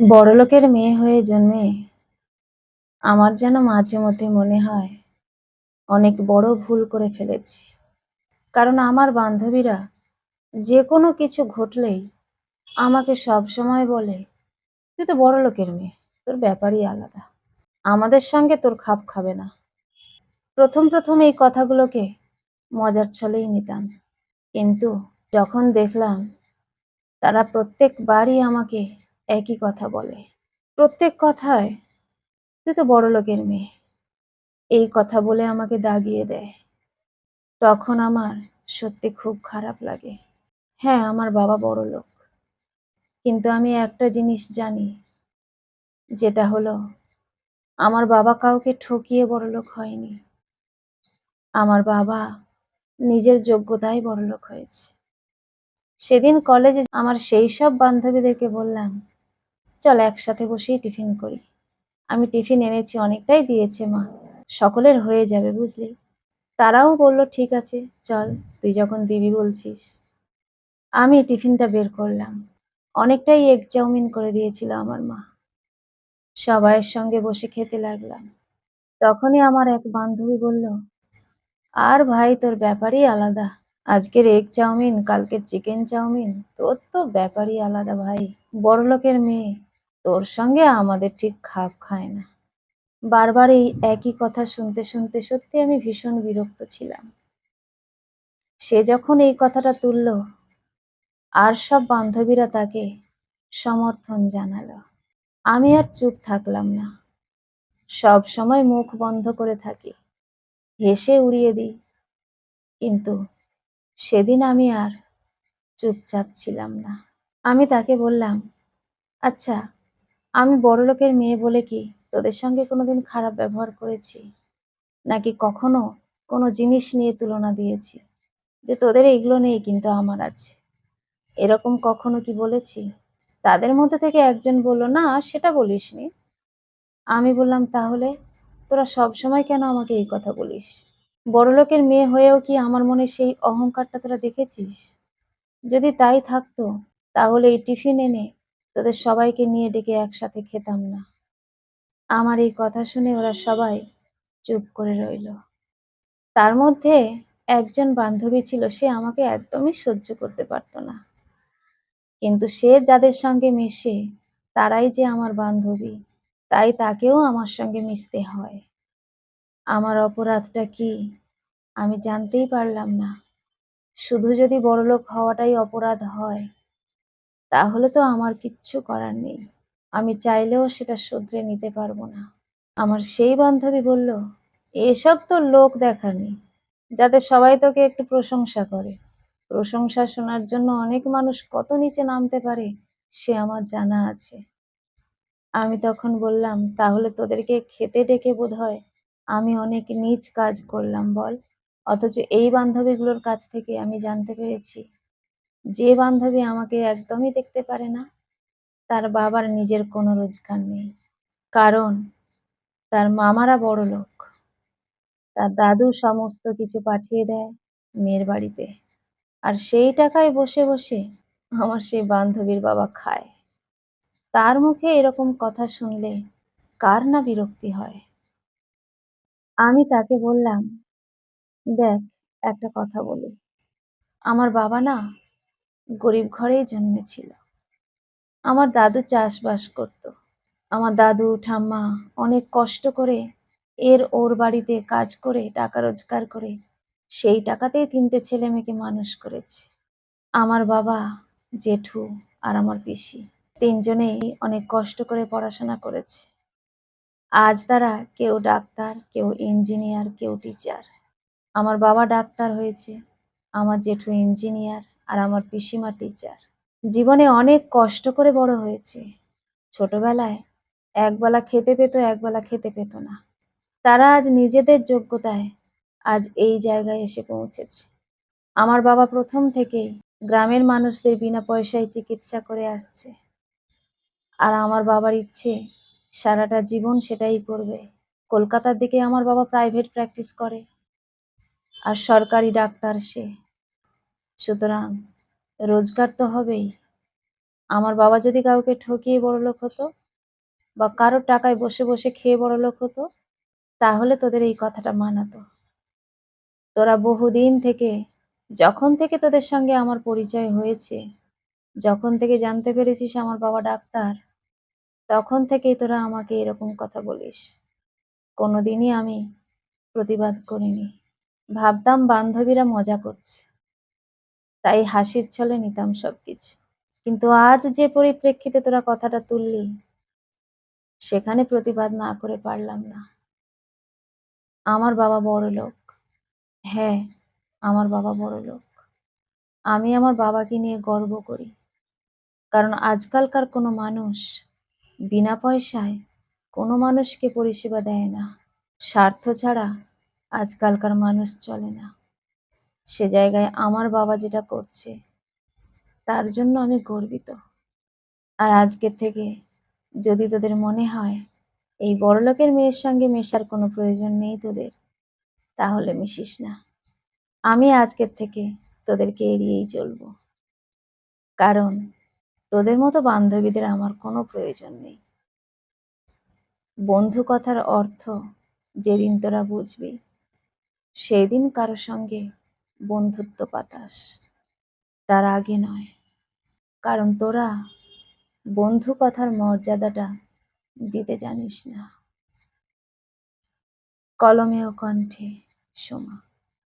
বড়লোকের মেয়ে হয়ে জন্মে আমার যেন মাঝে মধ্যে মনে হয় অনেক বড় ভুল করে ফেলেছি। কারণ আমার বান্ধবীরা যে কোনো কিছু ঘটলেই আমাকে সবসময় বলে, তুই তো বড়লোকের মেয়ে, তোর ব্যাপারই আলাদা, আমাদের সঙ্গে তোর খাপ খাবে না। প্রথম প্রথম এই কথাগুলোকে মজার ছলেই নিতাম, কিন্তু যখন দেখলাম তারা প্রত্যেকবারই আমাকে একই কথা বলে, প্রত্যেক কথায় তুই তো বড়লোকের মেয়ে, এই কথা বলে আমাকে দাগিয়ে দেয়, তখন আমার সত্যি খুব খারাপ লাগে। হ্যাঁ, আমার বাবা বড়লোক, কিন্তু আমি একটা জিনিস জানি, যেটা হলো আমার বাবা কাউকে ঠকিয়ে বড়লোক হয়নি। আমার বাবা নিজের যোগ্যতায় বড়লোক হয়েছে। সেদিন কলেজে আমার সেই সব বান্ধবীদেরকে বললাম, চল একসাথে বসেই টিফিন করি। আমি টিফিন এনেছি, অনেকটাই দিয়েছে মা, সকলের হয়ে যাবে বুঝলি। তারাও বলল ঠিক আছে, চল, তুই যখন দিবি বলছিস। আমি টিফিনটা বের করলাম, অনেকটাই এগ চাউমিন করে দিয়েছিল আমার মা। সবাইয়ের সঙ্গে বসে খেতে লাগলাম। তখনই আমার এক বান্ধবী বলল, আর ভাই তোর ব্যাপারই আলাদা, আজকের এগ চাউমিন কালকের চিকেন চাউমিন, তোর তো ব্যাপারই আলাদা ভাই, বড়লোকের মেয়ে, তোর সঙ্গে আমাদের ঠিক খাপ খায় না। বারবার এই একই কথা শুনতে শুনতে সত্যি আমি ভীষণ বিরক্ত ছিলাম। সে যখন এই কথাটা তুলল, আর সব বান্ধবীরা তাকে সমর্থন জানালো। আমি আর চুপ থাকলাম না, সব সময় মুখ বন্ধ করে থাকি, হেসে উড়িয়ে দিই। কিন্তু সেদিন আমি আর চুপচাপ ছিলাম না। আমি তাকে বললাম, আচ্ছা, আমি বড়লোকের মেয়ে বলে কি তোদের সঙ্গে কোনোদিন খারাপ ব্যবহার করেছি? নাকি কখনো কোনো জিনিস নিয়ে তুলনা দিয়েছি যে তোদের এগুলো নেই কিন্তু আমার আছে? এরকম কখনো কি বলেছি? তাদের মধ্যে থেকে একজন বলল, না সেটা বলিসনি। আমি বললাম, তাহলে তোরা সবসময় কেন আমাকে এই কথা বলিস? বড়লোকের মেয়ে হয়েও কি আমার মনে সেই অহংকারটা তোরা দেখেছিস? যদি তাই থাকতো, তাহলে এই টিফিন এনে তোদের সবাইকে নিয়ে ডেকে একসাথে খেতাম না। আমার এই কথা শুনে ওরা সবাই চুপ করে রইল। তার মধ্যে একজন বান্ধবী ছিল, সে আমাকে একদমই সহ্য করতে পারত না, কিন্তু সে যাদের সঙ্গে মেশে তারাই যে আমার বান্ধবী, তাই তাকেও আমার সঙ্গে মিশতে হয়। আমার অপরাধটা কি আমি জানতেই পারলাম না। শুধু যদি বড়লোক হওয়াটাই অপরাধ হয়, তাহলে তো আমার কিচ্ছু করার নেই, আমি চাইলেও সেটা শুধরে নিতে পারবো না। আমার সেই বান্ধবী বলল, এসব তো লোক দেখানি, যাতে সবাই তোকে একটু প্রশংসা করে। প্রশংসা শোনার জন্য অনেক মানুষ কত নিচে নামতে পারে সে আমার জানা আছে। আমি তখন বললাম, তাহলে তোদেরকে খেতে ডেকে বোধহয় আমি অনেক নীচ কাজ করলাম বল? অথচ এই বান্ধবীগুলোর কাছ থেকে আমি জানতে পেরেছি, যে বান্ধবী আমাকে একদমই দেখতে পারে না, তার বাবার নিজের কোনো রোজগার নেই। কারণ তার মামারা বড়লোক, তার দাদু সমস্ত কিছু পাঠিয়ে দেয় মেয়ের বাড়িতে, আর সেই টাকায় বসে বসে আমার সেই বান্ধবীর বাবা খায়। তার মুখে এরকম কথা শুনলে কার না বিরক্তি হয়? আমি তাকে বললাম, দেখ, একটা কথা বলি, আমার বাবা না গরিব ঘরেই জন্মেছিল। আমার দাদু চাষবাস করতো। আমার দাদু ঠাম্মা অনেক কষ্ট করে ওর বাড়িতে কাজ করে টাকা রোজগার করে সেই টাকাতেই তিনটে ছেলে মেয়েকে মানুষ করেছে। আমার বাবা, জেঠু আর আমার পিসি, তিনজনেই অনেক কষ্ট করে পড়াশোনা করেছে। আজ তারা কেউ ডাক্তার, কেউ ইঞ্জিনিয়ার, কেউ টিচার। আমার বাবা ডাক্তার হয়েছে, আমার জেঠু ইঞ্জিনিয়ার, আর আমার পিসিমা টিচার। জীবনে অনেক কষ্ট করে বড় হয়েছে। ছোটবেলায় একবেলা খেতে পেত, একবেলা খেতে পেত না। তারা আজ নিজেদের যোগ্যতায় আজ এই জায়গায় এসে পৌঁছেছে। আমার বাবা প্রথম থেকেই গ্রামের মানুষদের বিনা পয়সায় চিকিৎসা করে আসছে, আর আমার বাবার ইচ্ছে সারাটা জীবন সেটাই করবে। কলকাতার দিকে আমার বাবা প্রাইভেট প্র্যাকটিস করে, আর সরকারি ডাক্তার সে। সুতরাং রোজগার তো হবেই, আমার বাবা যদি কাউকে ঠকিয়ে বড়লোক হতো বা কারোর টাকায় বসে বসে খেয়ে বড়লোক হতো, তাহলে তোদের এই কথাটা মানাতো। তোরা বহুদিন থেকে, যখন থেকে তোদের সঙ্গে আমার পরিচয় হয়েছে, যখন থেকে জানতে পেরেছিস আমার বাবা ডাক্তার, তখন থেকেই তোরা আমাকে এরকম কথা বলিস। কোনোদিনই আমি প্রতিবাদ করিনি। ভাবতাম বান্ধবীরা মজা করছে, তাই হাসির ছলে নিতাম সবকিছু। কিন্তু আজ যে পরিপ্রেক্ষিতে তোরা কথাটা তুললি, সেখানে প্রতিবাদ না করে পারলাম না। আমার বাবা বড়লোক। হ্যাঁ, আমার বাবা বড়লোক। আমি আমার বাবাকে নিয়ে গর্ব করি। কারণ আজকালকার কোনো মানুষ বিনা পয়সায় কোনো মানুষকে পরিষেবা দেয় না। স্বার্থ ছাড়া আজকালকার মানুষ চলে না। সে জায়গায় আমার বাবা যেটা করছে, তার জন্য আমি গর্বিত। আর আজকের থেকে যদি তোদের মনে হয় এই বড়লোকের মেয়ের সঙ্গে মেশার কোনো প্রয়োজন নেই তোদের, তাহলে মিশিস না। আমি আজকের থেকে তোদেরকে এড়িয়েই চলবো। কারণ তোদের মতো বান্ধবীদের আমার কোনো প্রয়োজন নেই। বন্ধু কথার অর্থ যেদিন তোরা বুঝবি, সেদিন কারো সঙ্গে বন্ধুত্ব পাতাস, তার আগে নয়। কারণ তোরা বন্ধু কথার মর্যাদাটা দিতে জানিস না। কলমে ও কণ্ঠে, সোমা।